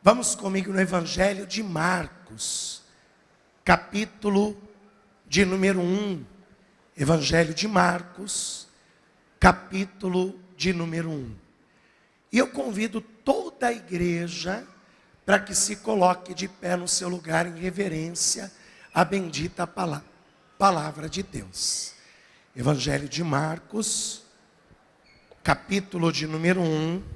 Vamos comigo no Evangelho de Marcos, capítulo de número 1. Evangelho de Marcos, capítulo de número 1. E eu convido toda a igreja para que se coloque de pé no seu lugar em reverência à bendita palavra de Deus. Evangelho de Marcos, capítulo de número 1.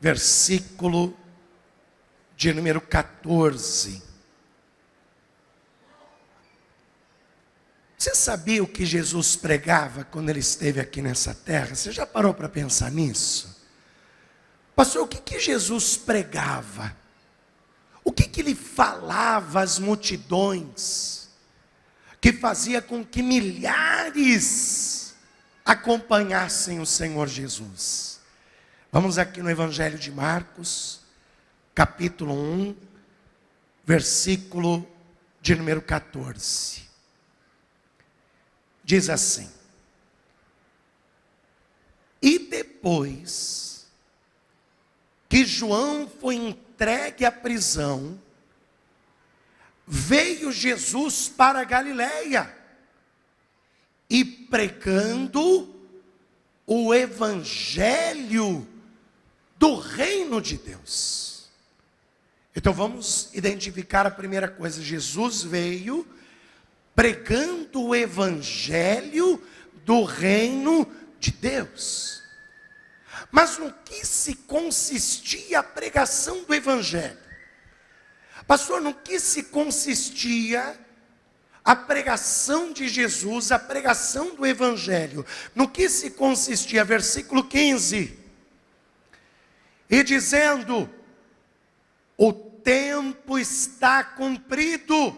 Versículo de número 14. Você sabia o que Jesus pregava quando ele esteve aqui nessa terra? Você já parou para pensar nisso? Pastor, o que Jesus pregava? O que ele falava às multidões? Que fazia com que milhares acompanhassem o Senhor Jesus? Vamos aqui no Evangelho de Marcos, capítulo 1, versículo de número 14. Diz assim: E depois que João foi entregue à prisão, veio Jesus para a Galileia, e pregando o Evangelho do reino de Deus. Então vamos identificar a primeira coisa. Jesus veio pregando o Evangelho do reino de Deus. Mas no que se consistia a pregação do Evangelho? Pastor, no que se consistia a pregação de Jesus, a pregação do Evangelho? No que se consistia? Versículo 15. E dizendo: o tempo está cumprido,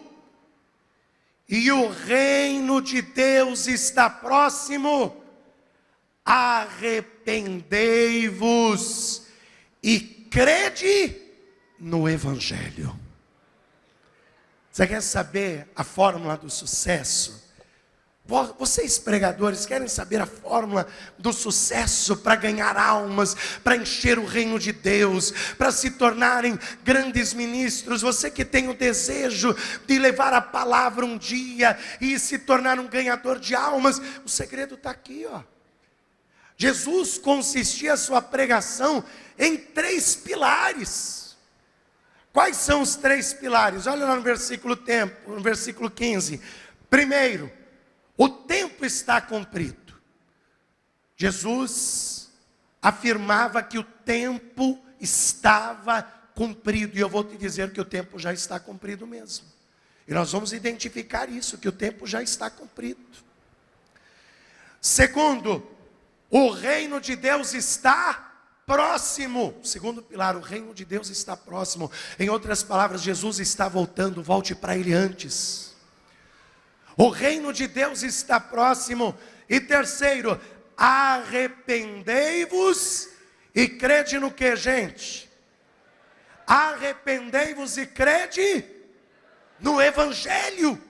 e o reino de Deus está próximo. Arrependei-vos e crede no Evangelho. Você quer saber a fórmula do sucesso? Vocês pregadores querem saber a fórmula do sucesso para ganhar almas, para encher o reino de Deus, para se tornarem grandes ministros? Você que tem o desejo de levar a palavra um dia e se tornar um ganhador de almas, o segredo está aqui, ó. Jesus consistia a sua pregação em 3 pilares. Quais são os 3 pilares? Olha lá no versículo 15. Primeiro, o tempo está cumprido. Jesus afirmava que o tempo estava cumprido. E eu vou te dizer que o tempo já está cumprido mesmo. E nós vamos identificar isso, que o tempo já está cumprido. Segundo, o reino de Deus está próximo. Segundo pilar, o reino de Deus está próximo. Em outras palavras, Jesus está voltando, volte para ele antes. O reino de Deus está próximo. E terceiro, arrependei-vos e crede no que, gente? Arrependei-vos e crede no Evangelho.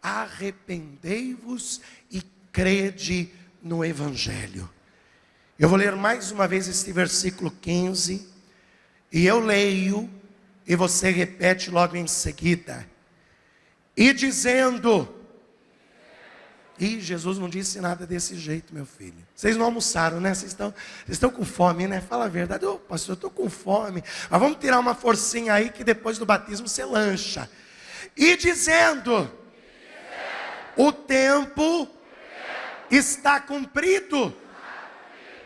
Arrependei-vos e crede no Evangelho. Eu vou ler mais uma vez este versículo 15. E eu leio, e você repete logo em seguida. E dizendo... E Jesus não disse nada desse jeito, meu filho. Vocês não almoçaram, né? Vocês estão com fome, né? Fala a verdade. Ô, pastor, eu estou com fome. Mas vamos tirar uma forcinha aí que depois do batismo você lancha. E dizendo: o tempo está cumprido,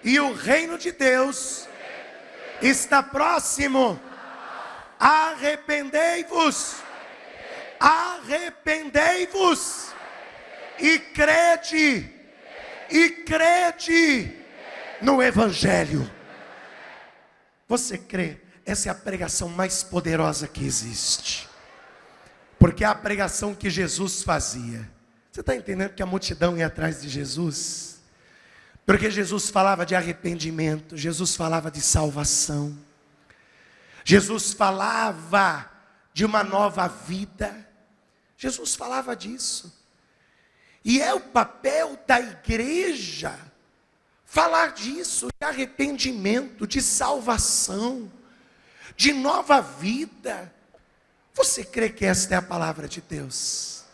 e o reino de Deus está próximo. Arrependei-vos. Arrependei-vos. E crede no Evangelho. Você crê? Essa é a pregação mais poderosa que existe. Porque é a pregação que Jesus fazia. Você está entendendo que a multidão ia atrás de Jesus? Porque Jesus falava de arrependimento, Jesus falava de salvação, Jesus falava de uma nova vida, Jesus falava disso. E é o papel da igreja falar disso, de arrependimento, de salvação, de nova vida. Você crê que esta é a palavra de Deus?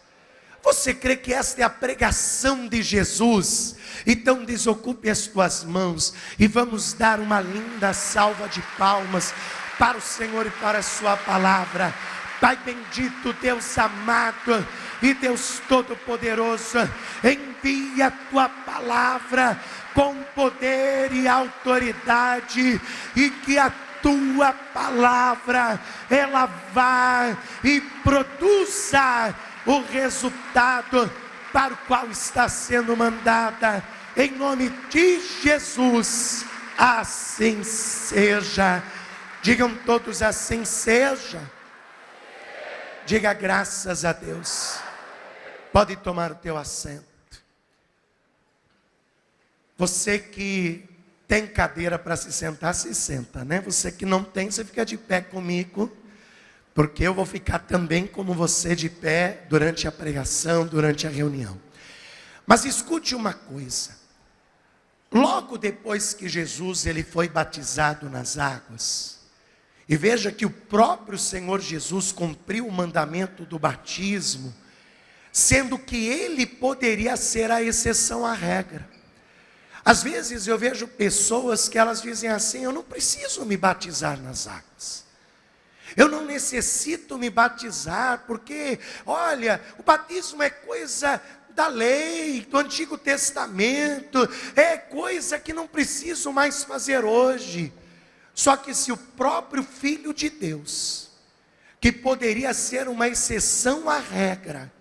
Você crê que esta é a pregação de Jesus? Então desocupe as tuas mãos e vamos dar uma linda salva de palmas para o Senhor e para a sua palavra. Pai bendito, Deus amado e Deus todo-poderoso, envia a tua palavra com poder e autoridade, e que a tua palavra, ela vá e produza o resultado para o qual está sendo mandada, em nome de Jesus, assim seja. Digam todos: assim seja. Diga graças a Deus. Pode tomar o teu assento. Você que tem cadeira para se sentar, se senta, né? Você que não tem, você fica de pé comigo, porque eu vou ficar também como você de pé durante a pregação, durante a reunião. Mas escute uma coisa. Logo depois que Jesus ele foi batizado nas águas, e veja que o próprio Senhor Jesus cumpriu o mandamento do batismo, sendo que ele poderia ser a exceção à regra. Às vezes eu vejo pessoas que elas dizem assim: eu não preciso me batizar nas águas. Eu não necessito me batizar, porque, olha, o batismo é coisa da lei, do Antigo Testamento, é coisa que não preciso mais fazer hoje. Só que se o próprio Filho de Deus, que poderia ser uma exceção à regra,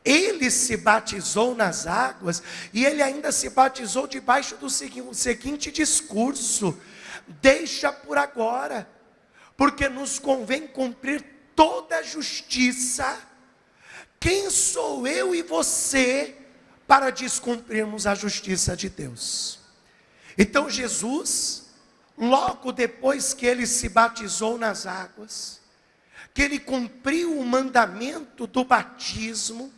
ele se batizou nas águas, e ele ainda se batizou debaixo do seguinte discurso: deixa por agora, porque nos convém cumprir toda a justiça. Quem sou eu e você para descumprirmos a justiça de Deus? Então Jesus, logo depois que ele se batizou nas águas, que ele cumpriu o mandamento do batismo,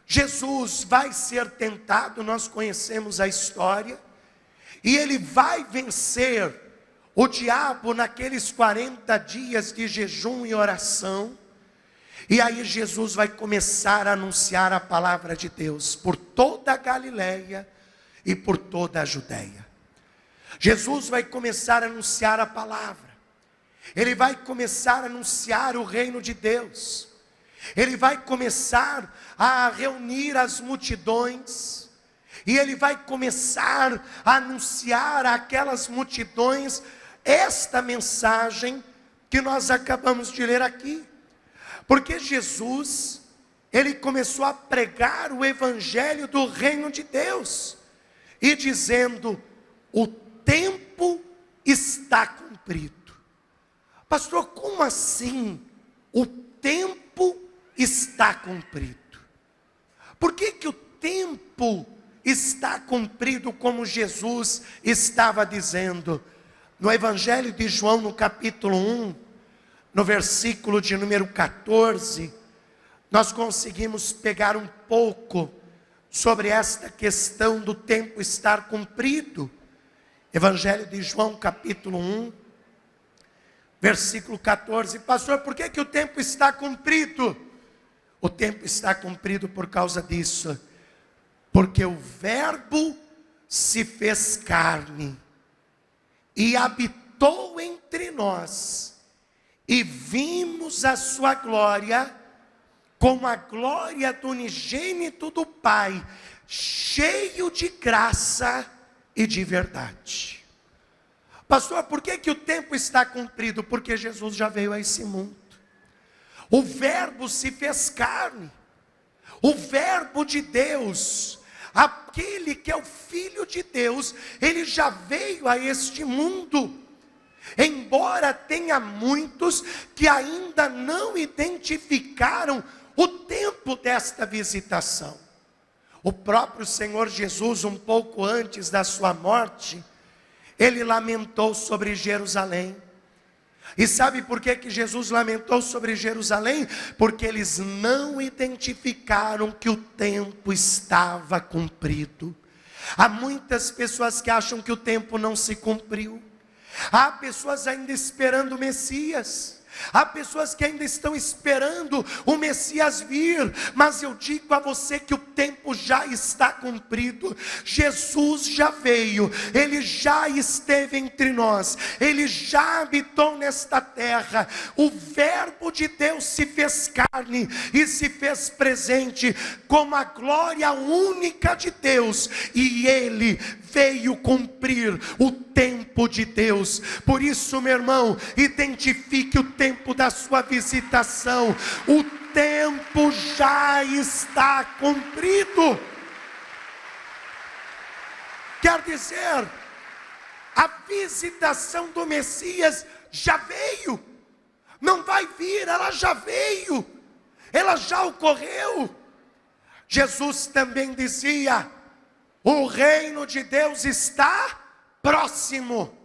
Jesus vai ser tentado, nós conhecemos a história, e ele vai vencer o diabo naqueles 40 dias de jejum e oração. E aí Jesus vai começar a anunciar a palavra de Deus por toda a Galileia e por toda a Judeia. Jesus vai começar a anunciar a palavra. Ele vai começar a anunciar o reino de Deus. Ele vai começar a reunir as multidões. E ele vai começar a anunciar àquelas multidões esta mensagem que nós acabamos de ler aqui. Porque Jesus, ele começou a pregar o evangelho do reino de Deus, e dizendo: o tempo está cumprido. Pastor, como assim o tempo está cumprido? Por que o tempo está cumprido, como Jesus estava dizendo? No Evangelho de João, no capítulo 1, no versículo de número 14, nós conseguimos pegar um pouco sobre esta questão do tempo estar cumprido. Evangelho de João, capítulo 1, versículo 14. Pastor, por que o tempo está cumprido? O tempo está cumprido por causa disso, porque o Verbo se fez carne e habitou entre nós, e vimos a sua glória, como a glória do unigênito do Pai, cheio de graça e de verdade. Pastor, por que o tempo está cumprido? Porque Jesus já veio a esse mundo. O Verbo se fez carne. O Verbo de Deus, aquele que é o Filho de Deus, ele já veio a este mundo. Embora tenha muitos que ainda não identificaram o tempo desta visitação. O próprio Senhor Jesus, um pouco antes da sua morte, ele lamentou sobre Jerusalém. E sabe por que Jesus lamentou sobre Jerusalém? Porque eles não identificaram que o tempo estava cumprido. Há muitas pessoas que acham que o tempo não se cumpriu. Há pessoas ainda esperando o Messias. Há pessoas que ainda estão esperando o Messias vir, mas eu digo a você que o tempo já está cumprido. Jesus já veio, Ele já esteve entre nós, Ele já habitou nesta terra. O Verbo de Deus se fez carne e se fez presente como a glória única de Deus, e Ele veio cumprir o tempo de Deus. Por isso, meu irmão, identifique o tempo da sua visitação. O tempo já está cumprido. Quer dizer, a visitação do Messias já veio. Não vai vir, ela já veio. Ela já ocorreu. Jesus também dizia: o reino de Deus está próximo.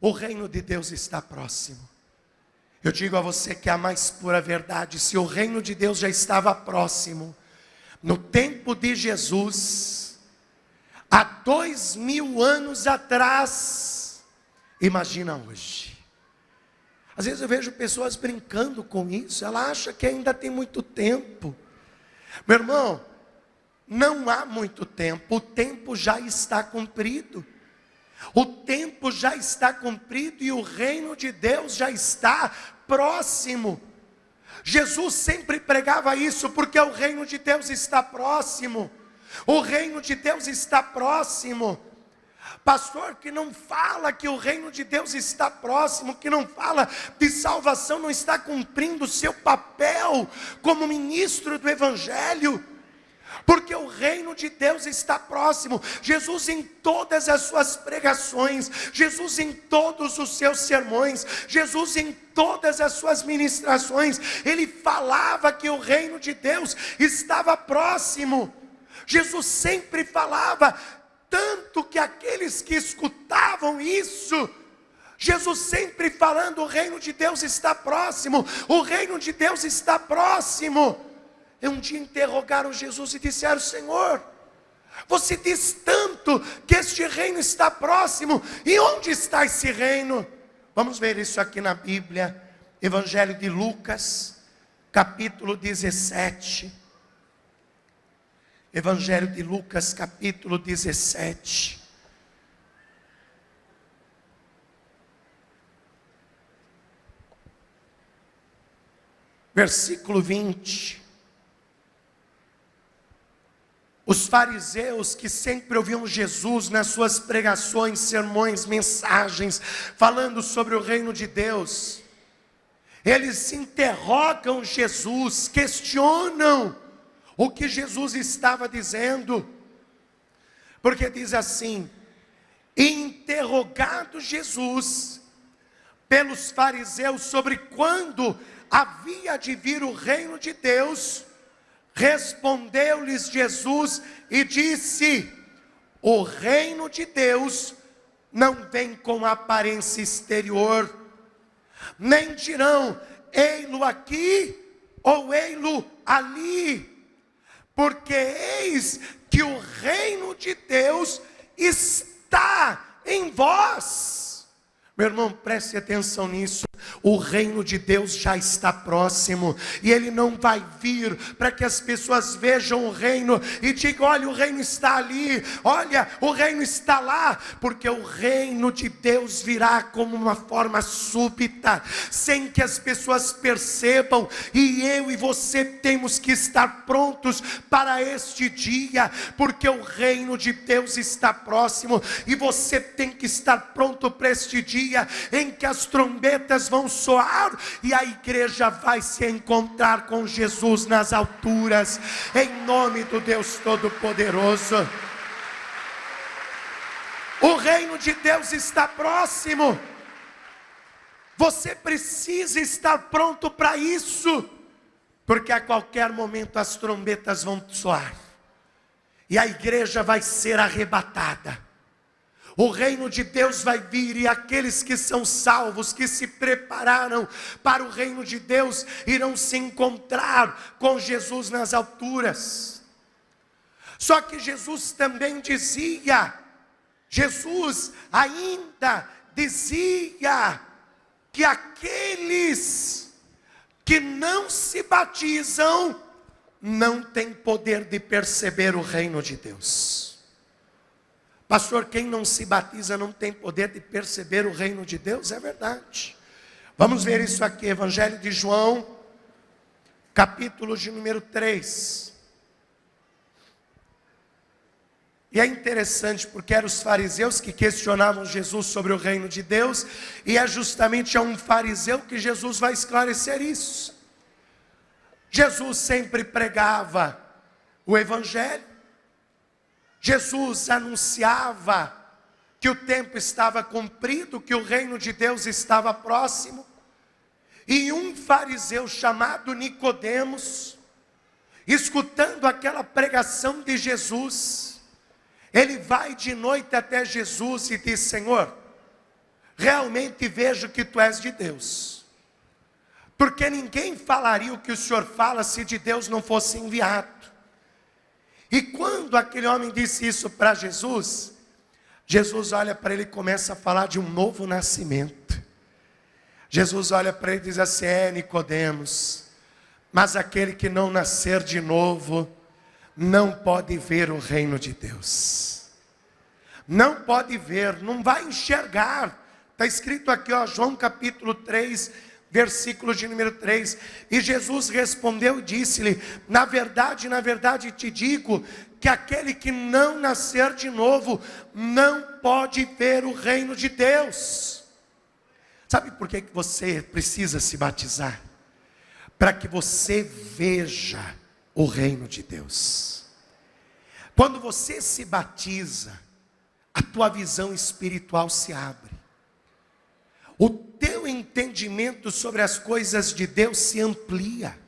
O reino de Deus está próximo. Eu digo a você que é a mais pura verdade: se o reino de Deus já estava próximo no tempo de Jesus, há 2000 anos atrás, imagina hoje. Às vezes eu vejo pessoas brincando com isso. Ela acha que ainda tem muito tempo. Meu irmão, não há muito tempo. O tempo já está cumprido. O tempo já está cumprido e o reino de Deus já está próximo. Jesus sempre pregava isso, porque o reino de Deus está próximo. O reino de Deus está próximo. Pastor que não fala que o reino de Deus está próximo, que não fala de salvação, não está cumprindo o seu papel como ministro do Evangelho. Porque o reino de Deus está próximo. Jesus em todas as suas pregações, Jesus em todos os seus sermões, Jesus em todas as suas ministrações, Ele falava que o reino de Deus estava próximo. Jesus sempre falava, tanto que aqueles que escutavam isso, Jesus sempre falando: o reino de Deus está próximo, o reino de Deus está próximo. Um dia interrogaram Jesus e disseram: Senhor, você diz tanto que este reino está próximo, e onde está esse reino? Vamos ver isso aqui na Bíblia, Evangelho de Lucas, capítulo 17. Evangelho de Lucas, capítulo 17. Versículo 20. Os fariseus que sempre ouviam Jesus nas suas pregações, sermões, mensagens, falando sobre o reino de Deus, eles interrogam Jesus, questionam o que Jesus estava dizendo, porque diz assim: interrogado Jesus pelos fariseus sobre quando havia de vir o reino de Deus, respondeu-lhes Jesus e disse: o reino de Deus não vem com aparência exterior, nem dirão ei-lo aqui ou ei-lo ali, porque eis que o reino de Deus está em vós. Meu irmão, preste atenção nisso. O reino de Deus já está próximo, e Ele não vai vir para que as pessoas vejam o reino e digam: olha, o reino está ali, olha, o reino está lá, porque o reino de Deus virá como uma forma súbita, sem que as pessoas percebam, e eu e você temos que estar prontos para este dia, porque o reino de Deus está próximo, e você tem que estar pronto para este dia, em que as trombetas vão soar, e a igreja vai se encontrar com Jesus nas alturas, em nome do Deus Todo-Poderoso. O reino de Deus está próximo. Você precisa estar pronto para isso, porque a qualquer momento as trombetas vão soar, e a igreja vai ser arrebatada. O reino de Deus vai vir, e aqueles que são salvos, que se prepararam para o reino de Deus, irão se encontrar com Jesus nas alturas. Só que Jesus também dizia, Jesus ainda dizia que aqueles que não se batizam não têm poder de perceber o reino de Deus. Pastor, quem não se batiza não tem poder de perceber o reino de Deus? É verdade. Vamos ver isso aqui, Evangelho de João, capítulo de número 3. E é interessante porque eram os fariseus que questionavam Jesus sobre o reino de Deus, e é justamente a um fariseu que Jesus vai esclarecer isso. Jesus sempre pregava o Evangelho, Jesus anunciava que o tempo estava cumprido, que o reino de Deus estava próximo, e um fariseu chamado Nicodemos, escutando aquela pregação de Jesus, ele vai de noite até Jesus e diz: Senhor, realmente vejo que tu és de Deus, porque ninguém falaria o que o Senhor fala se de Deus não fosse enviado. E quando aquele homem disse isso para Jesus, Jesus olha para ele e começa a falar de um novo nascimento. Jesus olha para ele e diz assim: Nicodemos, mas aquele que não nascer de novo não pode ver o reino de Deus. Não pode ver, não vai enxergar. Está escrito aqui, João capítulo 3, versículo de número 3. E Jesus respondeu e disse-lhe: na verdade te digo, que aquele que não nascer de novo, não pode ver o reino de Deus. Sabe por que você precisa se batizar? Para que você veja o reino de Deus. Quando você se batiza, a tua visão espiritual se abre. O teu entendimento sobre as coisas de Deus se amplia.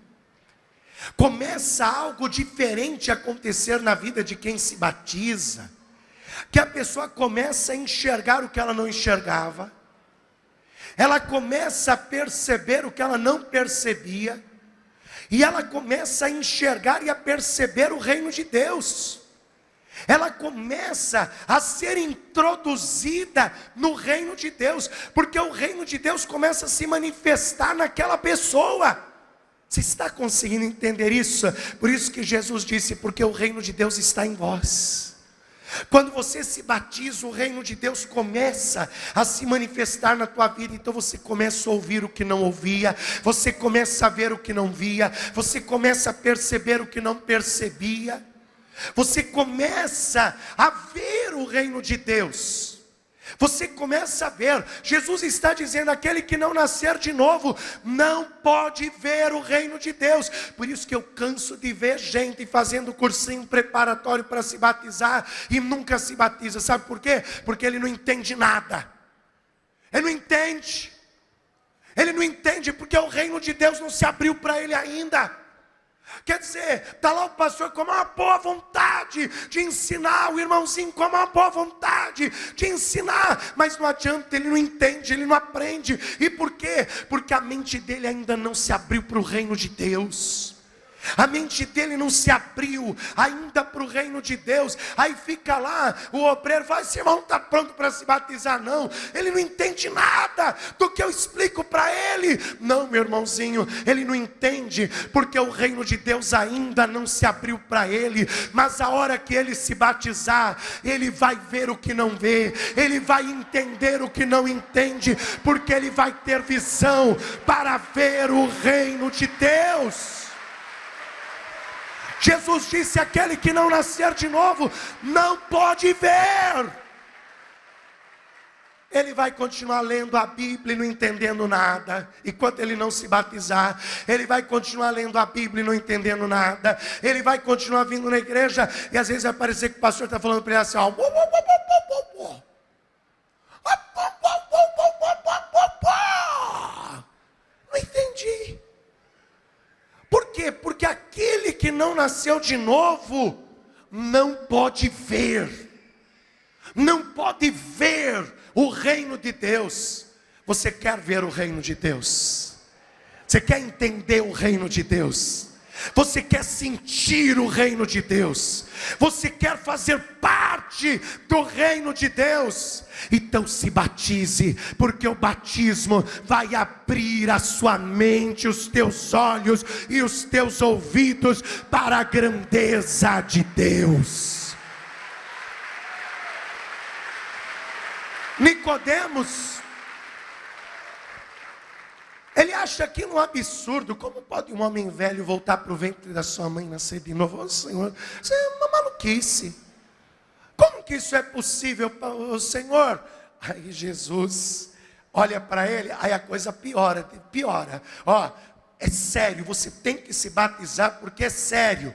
Começa algo diferente a acontecer na vida de quem se batiza. Que a pessoa começa a enxergar o que ela não enxergava. Ela começa a perceber o que ela não percebia. E ela começa a enxergar e a perceber o reino de Deus. Ela começa a ser introduzida no reino de Deus, porque o reino de Deus começa a se manifestar naquela pessoa. Você está conseguindo entender isso? Por isso que Jesus disse: porque o reino de Deus está em vós. Quando você se batiza, o reino de Deus começa a se manifestar na tua vida. Então você começa a ouvir o que não ouvia, você começa a ver o que não via, você começa a perceber o que não percebia. Você começa a ver o reino de Deus. Você começa a ver. Jesus está dizendo: aquele que não nascer de novo não pode ver o reino de Deus. Por isso que eu canso de ver gente fazendo cursinho preparatório para se batizar e nunca se batiza. Sabe por quê? Porque ele não entende nada. Ele não entende. Ele não entende porque o reino de Deus não se abriu para ele ainda. Quer dizer, está lá o pastor com uma boa vontade de ensinar, o irmãozinho com uma boa vontade de ensinar, mas não adianta, ele não entende, ele não aprende. E por quê? Porque a mente dele ainda não se abriu para o reino de Deus. A mente dele não se abriu ainda para o reino de Deus. Aí fica lá, o obreiro fala: esse irmão não está pronto para se batizar não. Ele não entende nada do que eu explico para ele. Não, meu irmãozinho, ele não entende, porque o reino de Deus ainda não se abriu para ele. Mas a hora que ele se batizar, ele vai ver o que não vê, ele vai entender o que não entende, porque ele vai ter visão para ver o reino de Deus. Jesus disse: aquele que não nascer de novo não pode ver. Ele vai continuar lendo a Bíblia e não entendendo nada. Enquanto ele não se batizar, ele vai continuar lendo a Bíblia e não entendendo nada. Ele vai continuar vindo na igreja e às vezes vai parecer que o pastor está falando para ele assim: não entendi. Por quê? Porque aquele que não nasceu de novo não pode ver. Não pode ver o reino de Deus. Você quer ver o reino de Deus? Você quer entender o reino de Deus? Você quer sentir o reino de Deus? Você quer fazer parte do reino de Deus? Então se batize, porque o batismo vai abrir a sua mente, os teus olhos e os teus ouvidos para a grandeza de Deus. Nicodemos, ele acha aquilo um absurdo. Como pode um homem velho voltar para o ventre da sua mãe e nascer de novo? Oh, Senhor, isso é uma maluquice. Como que isso é possível, Senhor? Aí Jesus olha para ele, aí a coisa piora. Ó, é sério, você tem que se batizar porque é sério.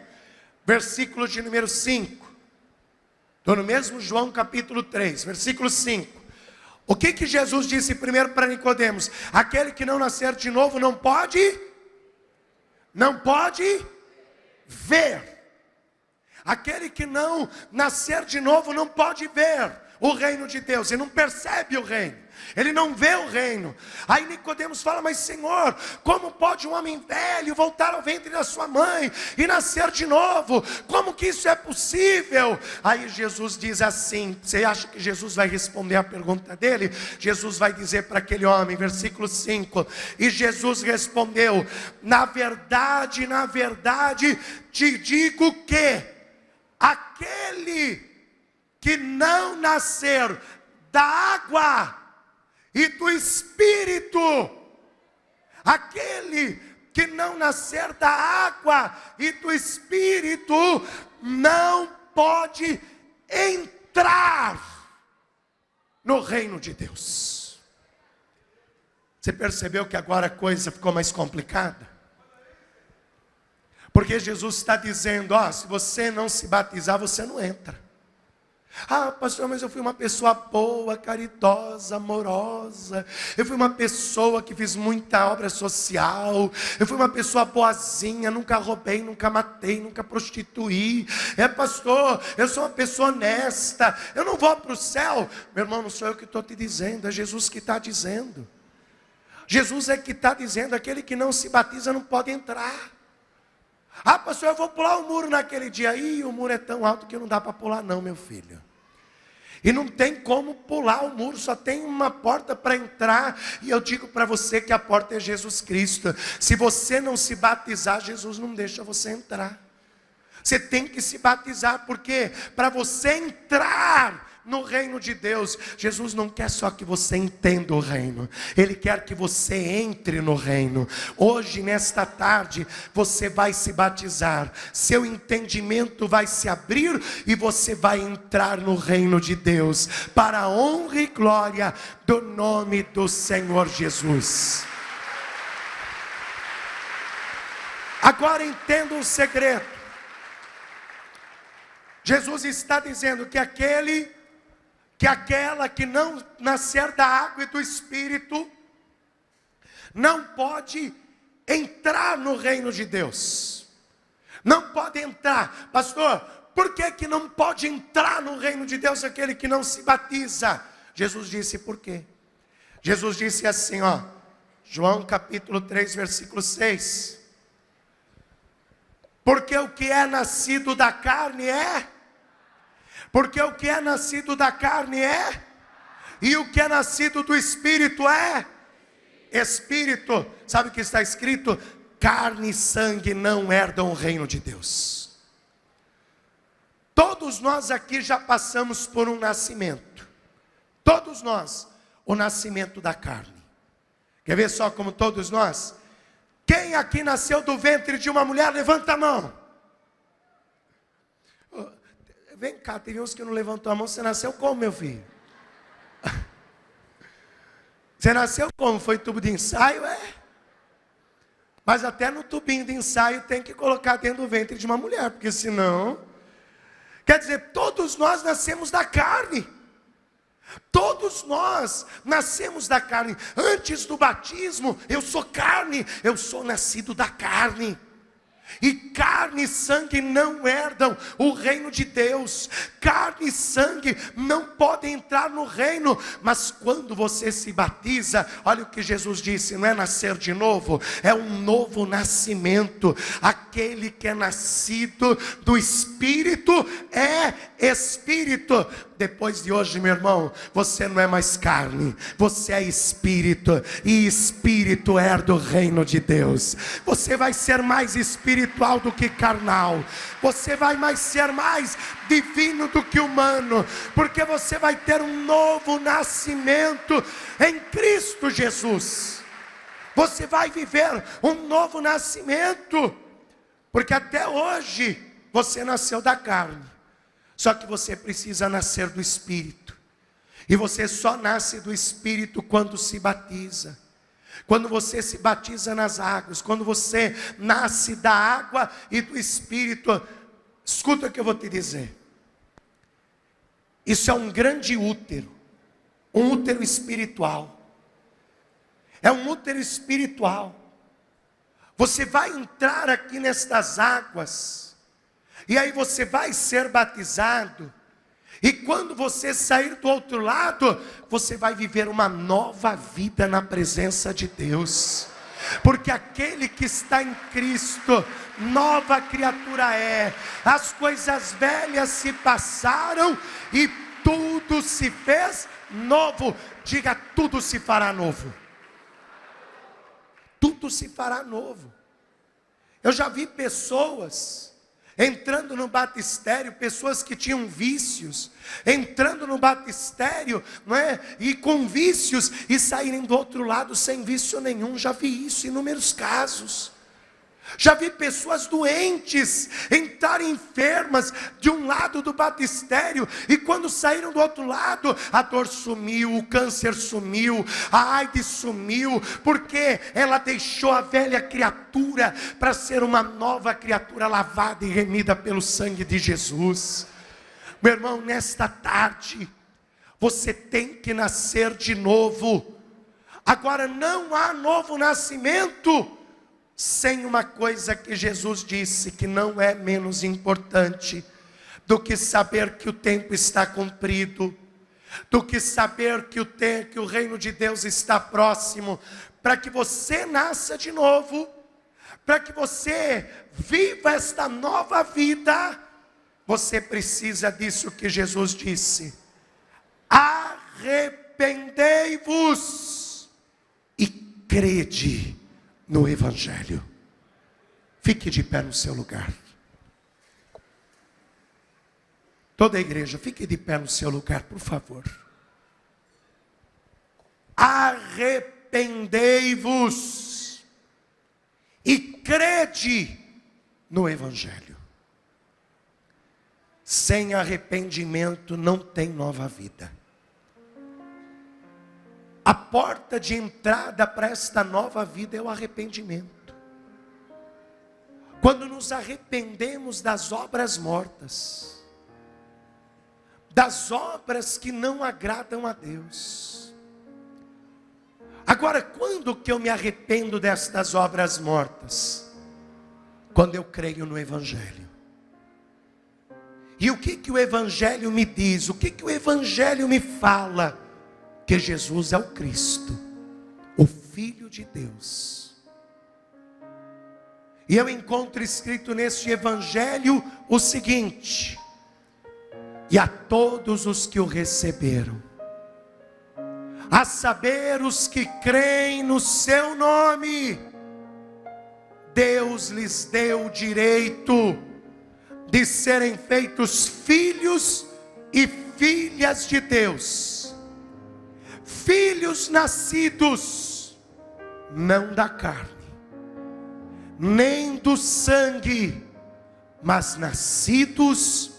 Versículo de número 5. Estou no mesmo João capítulo 3, versículo 5. O que Jesus disse primeiro para Nicodemos? Aquele que não nascer de novo não pode ver. Aquele que não nascer de novo não pode ver o reino de Deus. Ele não percebe o reino. Ele não vê o reino. Aí Nicodemos fala: mas Senhor, como pode um homem velho voltar ao ventre da sua mãe e nascer de novo? Como que isso é possível? Aí Jesus diz assim, você acha que Jesus vai responder a pergunta dele? Jesus vai dizer para aquele homem, versículo 5, e Jesus respondeu: na verdade, te digo que aquele que não nascer da água e do Espírito, aquele que não nascer da água e do Espírito, não pode entrar no reino de Deus. Você percebeu que agora a coisa ficou mais complicada? Porque Jesus está dizendo: ó, se você não se batizar, você não entra. Ah, pastor, mas eu fui uma pessoa boa, caridosa, amorosa. Eu fui uma pessoa que fiz muita obra social. Eu fui uma pessoa boazinha, nunca roubei, nunca matei, nunca prostituí. Pastor, eu sou uma pessoa honesta. Eu não vou para o céu. Meu irmão, não sou eu que estou te dizendo, é Jesus que está dizendo. Jesus é que está dizendo: aquele que não se batiza não pode entrar. Ah, pastor, eu vou pular o muro naquele dia. Ih, o muro é tão alto que não dá para pular não, meu filho. E não tem como pular o muro, só tem uma porta para entrar. E eu digo para você que a porta é Jesus Cristo. Se você não se batizar, Jesus não deixa você entrar. Você tem que se batizar, porque para você entrar no reino de Deus, Jesus não quer só que você entenda o reino, Ele quer que você entre no reino. Hoje, nesta tarde, você vai se batizar, seu entendimento vai se abrir e você vai entrar no reino de Deus, para a honra e glória do nome do Senhor Jesus. Agora entenda um segredo. Jesus está dizendo que aquela que não nascer da água e do Espírito não pode entrar no reino de Deus. Não pode entrar. Pastor, por que não pode entrar no reino de Deus aquele que não se batiza? Jesus disse por quê? Jesus disse assim, ó, João capítulo 3, versículo 6. Porque o que é nascido da carne é... Porque o que é nascido da carne é, e o que é nascido do Espírito é Espírito. Sabe o que está escrito? Carne e sangue não herdam o reino de Deus. Todos nós aqui já passamos por um nascimento. Todos nós, o nascimento da carne. Quer ver só como todos nós? Quem aqui nasceu do ventre de uma mulher, levanta a mão. Vem cá, teve uns que não levantou a mão. Você nasceu como, meu filho? Você nasceu como? Foi tubo de ensaio? Mas até no tubinho de ensaio tem que colocar dentro do ventre de uma mulher, porque senão... Quer dizer, todos nós nascemos da carne. Todos nós nascemos da carne. Antes do batismo, eu sou carne. Eu sou nascido da carne. E carne e sangue não herdam o reino de Deus. Carne e sangue não podem entrar no reino. Mas quando você se batiza, olha o que Jesus disse: não é nascer de novo, é um novo nascimento. Aquele que é nascido do Espírito é Espírito. Depois de hoje, meu irmão, você não é mais carne, você é Espírito. E Espírito herda o reino de Deus. Você vai ser mais espiritual do que carnal. Você vai ser mais divino do que humano. Porque você vai ter um novo nascimento em Cristo Jesus. Você vai viver um novo nascimento. Porque até hoje você nasceu da carne. Só que você precisa nascer do Espírito. E você só nasce do Espírito quando se batiza. Quando você se batiza nas águas. Quando você nasce da água e do Espírito. Escuta o que eu vou te dizer. Isso é um grande útero. Um útero espiritual. É um útero espiritual. Você vai entrar aqui nestas águas. E aí você vai ser batizado. E quando você sair do outro lado, você vai viver uma nova vida na presença de Deus. Porque aquele que está em Cristo, nova criatura é. As coisas velhas se passaram e tudo se fez novo. Diga: tudo se fará novo. Tudo se fará novo. Eu já vi pessoas entrando no batistério, pessoas que tinham vícios, entrando no batistério, não é? E com vícios, e saírem do outro lado sem vício nenhum. Já vi isso em inúmeros casos. Já vi pessoas doentes entrarem enfermas de um lado do batistério, e quando saíram do outro lado, a dor sumiu, o câncer sumiu, a AIDS sumiu, porque ela deixou a velha criatura para ser uma nova criatura lavada e remida pelo sangue de Jesus. Meu irmão, nesta tarde, você tem que nascer de novo. Agora, não há novo nascimento sem uma coisa que Jesus disse, que não é menos importante do que saber que o tempo está cumprido, do que saber que o reino de Deus está próximo. Para que você nasça de novo, para que você viva esta nova vida, você precisa disso que Jesus disse: arrependei-vos e crede no Evangelho. Fique de pé no seu lugar. Toda a igreja, fique de pé no seu lugar, por favor. Arrependei-vos e crede no Evangelho. Sem arrependimento não tem nova vida. A porta de entrada para esta nova vida é o arrependimento. Quando nos arrependemos das obras mortas, das obras que não agradam a Deus. Agora, quando que eu me arrependo destas obras mortas? Quando eu creio no Evangelho. E o que o Evangelho me diz? O que o Evangelho me fala? Que Jesus é o Cristo, o Filho de Deus. E eu encontro escrito neste Evangelho o seguinte: e a todos os que o receberam, a saber, os que creem no seu nome, Deus lhes deu o direito de serem feitos filhos e filhas de Deus. Filhos nascidos não da carne, nem do sangue, mas nascidos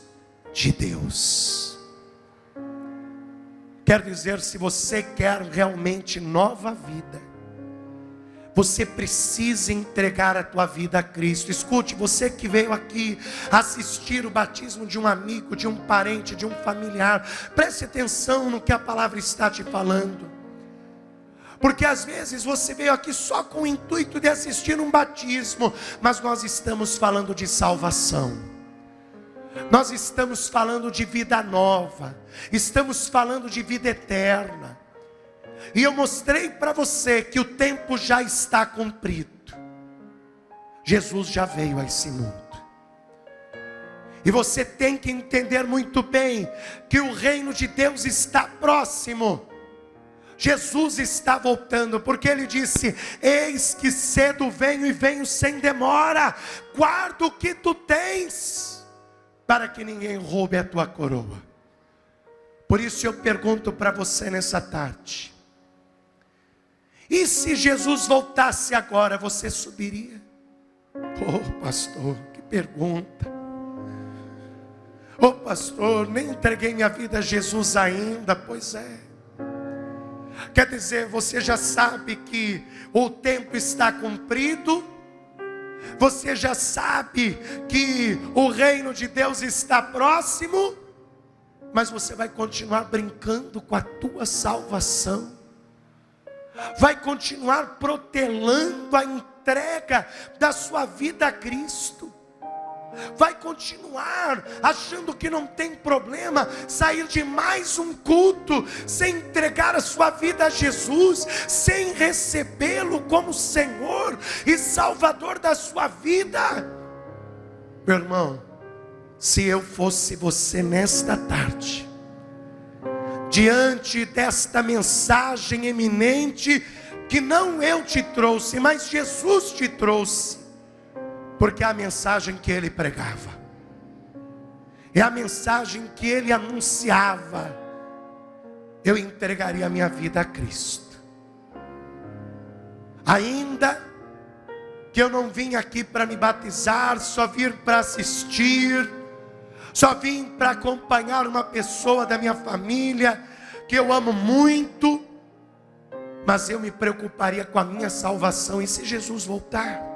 de Deus. Quer dizer, se você quer realmente nova vida, você precisa entregar a tua vida a Cristo. Escute, você que veio aqui assistir o batismo de um amigo, de um parente, de um familiar, preste atenção no que a palavra está te falando. Porque às vezes você veio aqui só com o intuito de assistir um batismo, mas nós estamos falando de salvação. Nós estamos falando de vida nova, estamos falando de vida eterna. E eu mostrei para você que o tempo já está cumprido. Jesus já veio a esse mundo. E você tem que entender muito bem que o reino de Deus está próximo. Jesus está voltando, porque Ele disse: eis que cedo venho e venho sem demora. Guarda o que tu tens, para que ninguém roube a tua coroa. Por isso eu pergunto para você nessa tarde: e se Jesus voltasse agora, você subiria? Oh pastor, que pergunta. Oh pastor, nem entreguei minha vida a Jesus ainda. Pois é. Quer dizer, você já sabe que o tempo está cumprido. Você já sabe que o reino de Deus está próximo. Mas você vai continuar brincando com a tua salvação. Vai continuar protelando a entrega da sua vida a Cristo. Vai continuar achando que não tem problema sair de mais um culto sem entregar a sua vida a Jesus, sem recebê-lo como Senhor e Salvador da sua vida. Meu irmão, se eu fosse você nesta tarde, diante desta mensagem eminente, que não eu te trouxe, mas Jesus te trouxe, porque é a mensagem que Ele pregava, é a mensagem que Ele anunciava, eu entregaria a minha vida a Cristo. Ainda que eu não vim aqui para me batizar, só vim para assistir, só vim para acompanhar uma pessoa da minha família, que eu amo muito, mas eu me preocuparia com a minha salvação. E se Jesus voltar?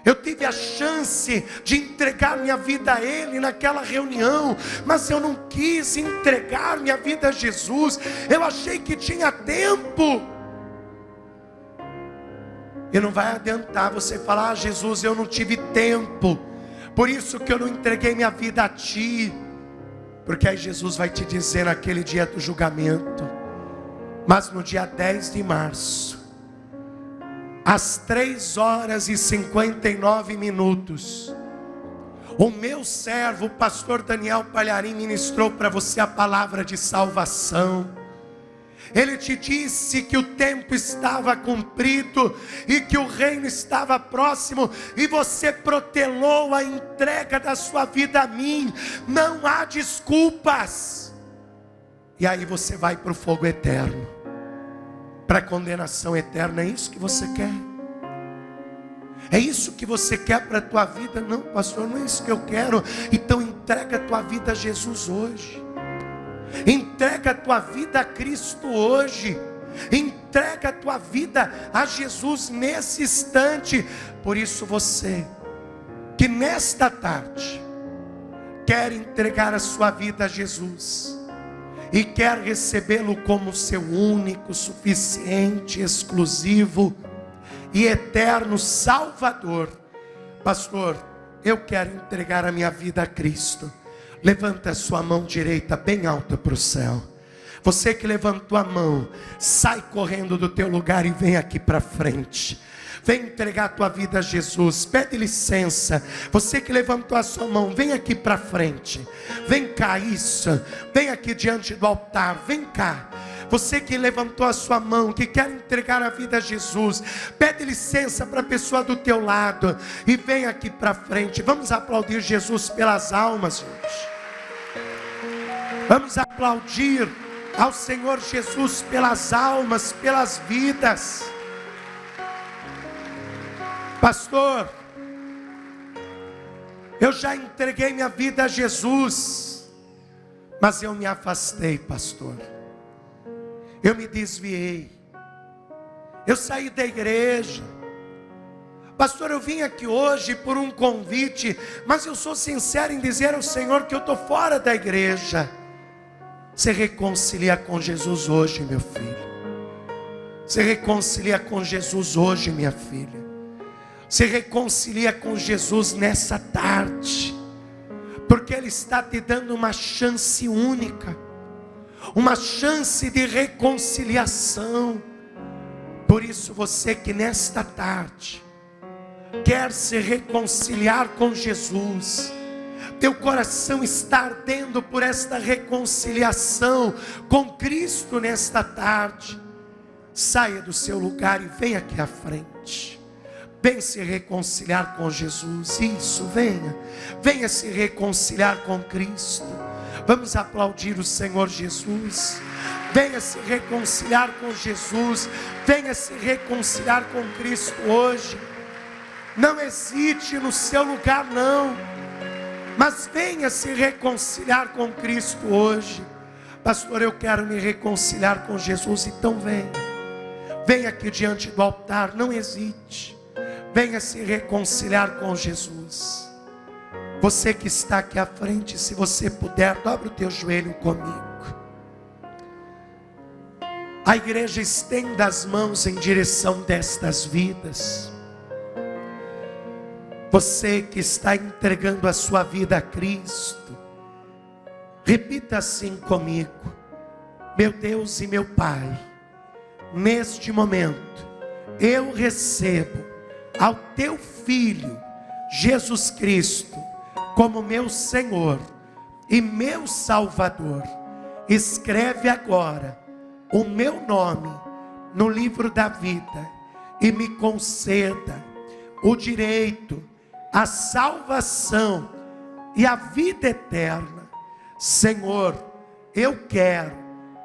Eu tive a chance de entregar minha vida a Ele naquela reunião, mas eu não quis entregar minha vida a Jesus. Eu achei que tinha tempo. E não vai adiantar você falar: ah, Jesus, eu não tive tempo, por isso que eu não entreguei minha vida a Ti. Porque aí Jesus vai te dizer naquele dia do julgamento: mas no dia 10 de março, às 3h59, o meu servo, o pastor Daniel Palharim, ministrou para você a palavra de salvação. Ele te disse que o tempo estava cumprido e que o reino estava próximo, e você protelou a entrega da sua vida a mim. Não há desculpas. E aí você vai para o fogo eterno, para a condenação eterna. É isso que você quer? É isso que você quer para a tua vida? Não, pastor, não é isso que eu quero. Então entrega a tua vida a Jesus hoje. Entrega a tua vida a Cristo hoje. Entrega a tua vida a Jesus nesse instante. Por isso você que nesta tarde quer entregar a sua vida a Jesus e quer recebê-lo como seu único, suficiente, exclusivo e eterno Salvador: pastor, eu quero entregar a minha vida a Cristo. Levanta a sua mão direita bem alta para o céu. Você que levantou a mão, sai correndo do teu lugar e vem aqui para frente. Vem entregar a tua vida a Jesus. Pede licença. Você que levantou a sua mão, vem aqui para frente. Vem cá, isso. Vem aqui diante do altar. Vem cá. Você que levantou a sua mão, que quer entregar a vida a Jesus, pede licença para a pessoa do teu lado e vem aqui para frente. Vamos aplaudir Jesus pelas almas, gente. Vamos aplaudir ao Senhor Jesus pelas almas, pelas vidas. Pastor, eu já entreguei minha vida a Jesus, mas eu me afastei, pastor. Eu me desviei. Eu saí da igreja. Pastor, eu vim aqui hoje por um convite, mas eu sou sincero em dizer ao Senhor que eu estou fora da igreja. Se reconcilia com Jesus hoje, meu filho. Se reconcilia com Jesus hoje, minha filha. Se reconcilia com Jesus nessa tarde, porque Ele está te dando uma chance única, uma chance de reconciliação. Por isso, você que nesta tarde quer se reconciliar com Jesus, teu coração está ardendo por esta reconciliação com Cristo nesta tarde, saia do seu lugar e venha aqui à frente. Venha se reconciliar com Jesus. Isso, venha se reconciliar com Cristo. Vamos aplaudir o Senhor Jesus. Venha se reconciliar com Jesus. Venha se reconciliar com Cristo hoje. Não hesite no seu lugar, não, mas venha se reconciliar com Cristo hoje. Pastor, eu quero me reconciliar com Jesus. Então venha aqui diante do altar, não hesite. Venha se reconciliar com Jesus. Você que está aqui à frente, se você puder, dobre o teu joelho comigo. A igreja estende as mãos em direção destas vidas. Você que está entregando a sua vida a Cristo, repita assim comigo: meu Deus e meu Pai, neste momento eu recebo ao teu Filho Jesus Cristo como meu Senhor e meu Salvador. Escreve agora o meu nome no livro da vida e me conceda o direito, a salvação e a vida eterna. Senhor, eu quero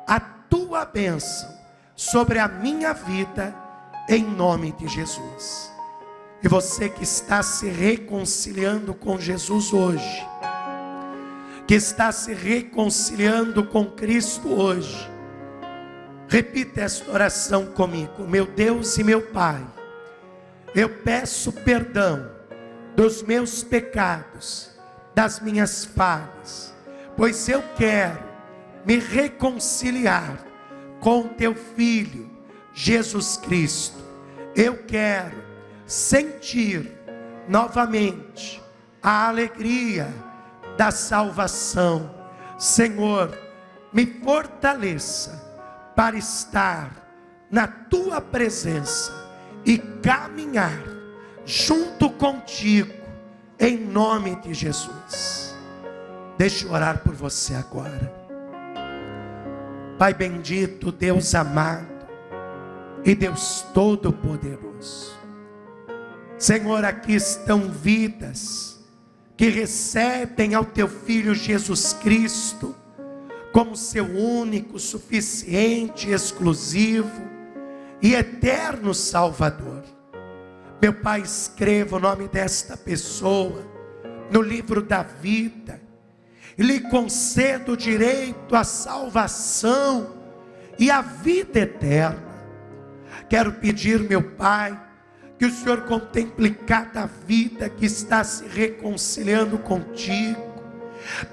a tua bênção sobre a minha vida, em nome de Jesus. E você que está se reconciliando com Jesus hoje, que está se reconciliando com Cristo hoje, repita esta oração comigo: meu Deus e meu Pai, eu peço perdão dos meus pecados, das minhas falhas, pois eu quero me reconciliar com teu Filho Jesus Cristo. Eu quero sentir novamente a alegria da salvação. Senhor, me fortaleça para estar na tua presença e caminhar junto contigo, em nome de Jesus. Deixa eu orar por você agora. Pai bendito, Deus amado e Deus todo-poderoso, Senhor, aqui estão vidas que recebem ao teu Filho Jesus Cristo como seu único, suficiente, exclusivo e eterno Salvador. Meu Pai, escreva o nome desta pessoa no livro da vida e lhe conceda o direito à salvação e à vida eterna. Quero pedir, meu Pai, que o Senhor contemple cada vida que está se reconciliando contigo.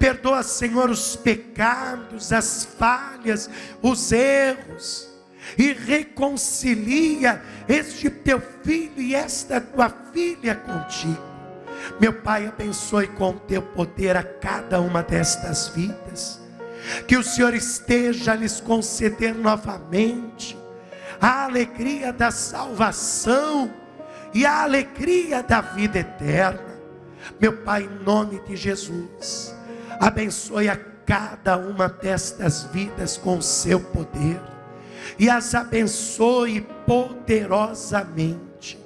Perdoa, Senhor, os pecados, as falhas, os erros, e reconcilia este teu filho e esta tua filha contigo. Meu Pai, abençoe com o teu poder a cada uma destas vidas, que o Senhor esteja a lhes conceder novamente a alegria da salvação e a alegria da vida eterna. Meu Pai, em nome de Jesus, abençoe a cada uma destas vidas com o seu poder e as abençoe poderosamente,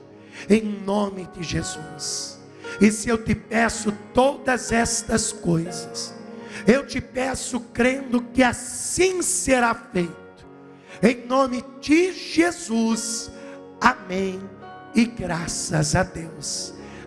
em nome de Jesus. E se eu te peço todas estas coisas, eu te peço crendo que assim será feito, em nome de Jesus. Amém e graças a Deus.